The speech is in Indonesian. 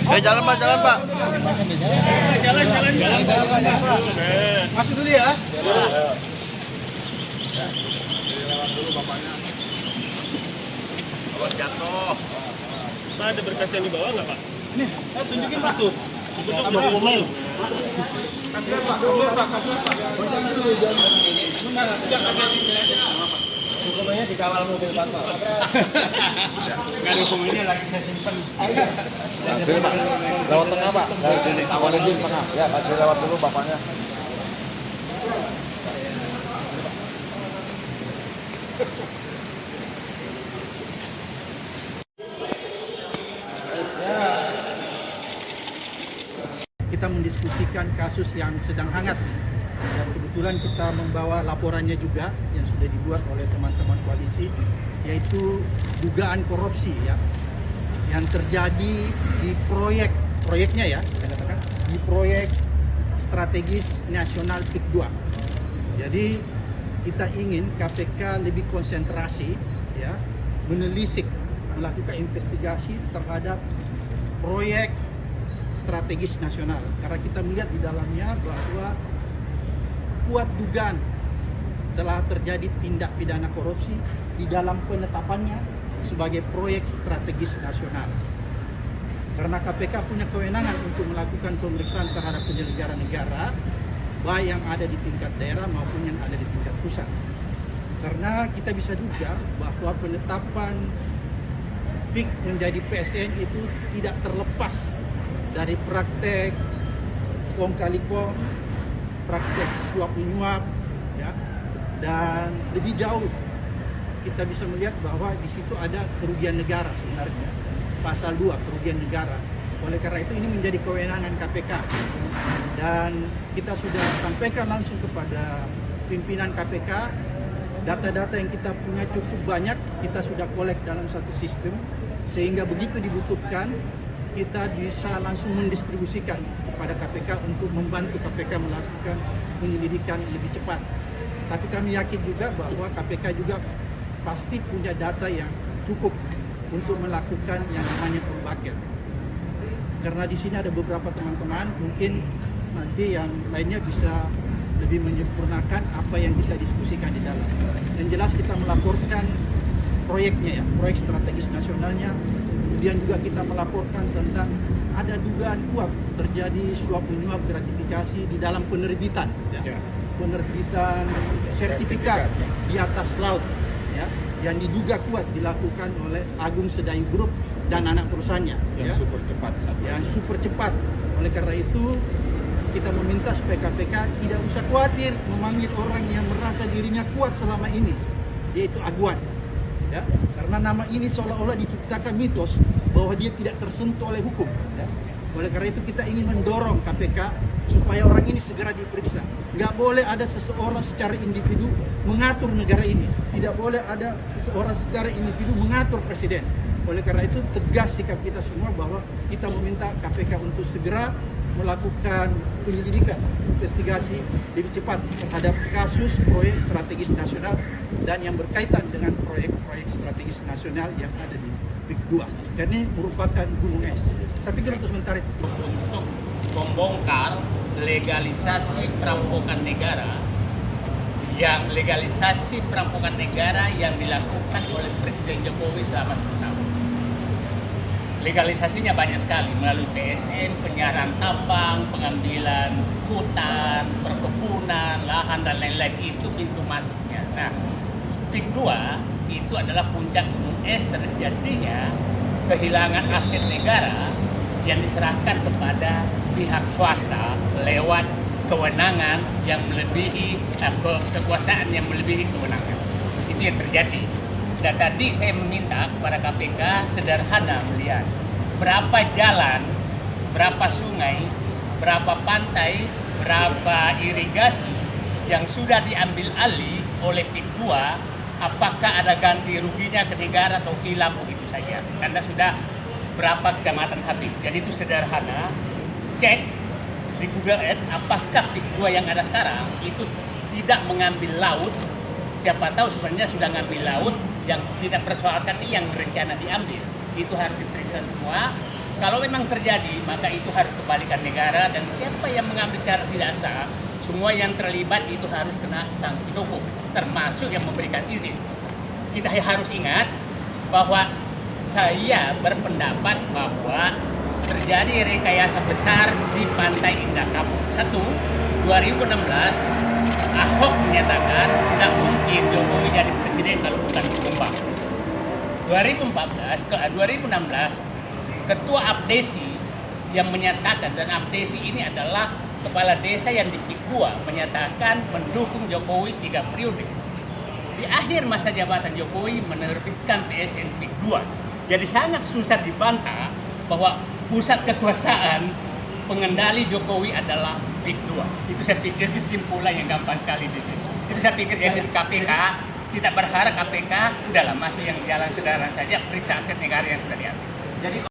Jalan Pak, jalan Pak. Masuk dulu ya. Awas jatuh. Pak, ada berkas yang dibawa nggak Pak? Nih, tunjukin Pak tuh. Bentuk dokumen. Kasihan Pak, kasihan Pak. Jangan dulu, Dokumennya dikawal mobil Pak. Kan dokumennya lagi saya simpen. Sini Pak, lewat tengah Pak. Dari sini, awal izin tengah. Ya, kasih lewat dulu bapaknya. kita mendiskusikan kasus yang sedang hangat dan kebetulan kita membawa laporannya juga yang sudah dibuat oleh teman-teman koalisi, yaitu dugaan korupsi ya yang terjadi di proyeknya ya, saya katakan di proyek strategis nasional PIK 2. Jadi kita ingin KPK lebih konsentrasi ya, menelisik, melakukan investigasi terhadap proyek strategis nasional, karena kita melihat di dalamnya bahwa kuat dugaan telah terjadi tindak pidana korupsi di dalam penetapannya sebagai proyek strategis nasional. Karena KPK punya kewenangan untuk melakukan pemeriksaan terhadap penyelenggara negara, baik yang ada di tingkat daerah maupun yang ada di tingkat pusat. Karena kita bisa duga bahwa penetapan PIK menjadi PSN itu tidak terlepas dari praktek kong kali kong, praktek suap menyuap, ya, dan lebih jauh kita bisa melihat bahwa di situ ada kerugian negara sebenarnya, pasal 2 kerugian negara. Oleh karena itu ini menjadi kewenangan KPK dan kita sudah sampaikan langsung kepada pimpinan KPK. Data-data yang kita punya cukup banyak, kita sudah kolek dalam satu sistem sehingga begitu dibutuhkan kita bisa langsung mendistribusikan kepada KPK untuk membantu KPK melakukan penyelidikan lebih cepat. Tapi kami yakin juga bahwa KPK juga pasti punya data yang cukup untuk melakukan yang namanya pembagian. Karena di sini ada beberapa teman-teman, mungkin nanti yang lainnya bisa lebih menyempurnakan apa yang kita diskusikan di dalam. Yang jelas kita melaporkan proyeknya ya, proyek strategis nasionalnya. Kemudian juga kita melaporkan tentang ada dugaan kuat terjadi suap menyuap gratifikasi di dalam penerbitan, ya. Penerbitan sertifikat di atas laut, ya, yang diduga kuat dilakukan oleh Agung Sedayu Group dan anak perusahaannya, Yang ya. super cepat. Yang super cepat. Oleh karena itu kita meminta supaya KPK tidak usah khawatir memanggil orang yang merasa dirinya kuat selama ini, yaitu Aguan. Ya, karena nama ini seolah-olah diciptakan mitos bahwa dia tidak tersentuh oleh hukum. Ya. Oleh karena itu kita ingin mendorong KPK supaya orang ini segera diperiksa. Nggak boleh ada seseorang secara individu mengatur negara ini. Tidak boleh ada seseorang secara individu mengatur presiden. Oleh karena itu tegas sikap kita semua bahwa kita meminta KPK untuk segera melakukan penyelidikan, investigasi lebih cepat terhadap kasus proyek strategis nasional dan yang berkaitan dengan proyek-proyek strategis nasional yang ada di PIK 2. Dan ini merupakan gunung es. Saya pikir untuk sementara itu. Untuk membongkar legalisasi perampokan negara yang dilakukan oleh Presiden Jokowi selama 10 tahun. Legalisasinya banyak sekali melalui PSN, penyiaran tambang, pengambilan hutan, perkebunan, lahan dan lain-lain, itu pintu masuknya. Nah, PIK 2 itu adalah puncak gunung es terjadinya kehilangan aset negara yang diserahkan kepada pihak swasta lewat kewenangan yang melebihi kekuasaan yang melebihi kewenangan. Itu yang terjadi. Dan tadi saya meminta kepada KPK sederhana melihat berapa jalan, berapa sungai, berapa pantai, berapa irigasi yang sudah diambil alih oleh PIK 2, apakah ada ganti ruginya ke negara atau hilang begitu saja. Karena sudah berapa kecamatan habis. Jadi itu sederhana, cek di Google Earth apakah PIK 2 yang ada sekarang itu tidak mengambil laut. Siapa tahu sebenarnya sudah ngambil laut yang tidak persoalkan yang rencana diambil. Itu harus diperiksa semua Kalau memang terjadi, maka itu harus kembalikan negara, dan siapa yang mengambil secara tidak sah, semua yang terlibat itu harus kena sanksi hukum, termasuk yang memberikan izin. Kita harus ingat bahwa saya berpendapat bahwa terjadi rekayasa besar di Pantai Indah Kapuk. 2016 Ahok menyatakan tidak mungkin Jokowi jadi presiden kalau bukan Tumbang. 2016 Ketua Abdesi yang menyatakan, dan Abdesi ini adalah kepala desa yang di PIK 2, menyatakan mendukung Jokowi 3 periode. Di akhir masa jabatan Jokowi menerbitkan PSN PIK 2. Jadi sangat susah dibantah bahwa pusat kekuasaan pengendali Jokowi adalah PIK 2. Itu saya pikir kesimpulan yang gampang sekali di situ. Itu saya pikir yang di KPK, kita berharap KPK udahlah masuk yang jalan sederhana saja, periksa aset negara yang sudah diambil. Jadi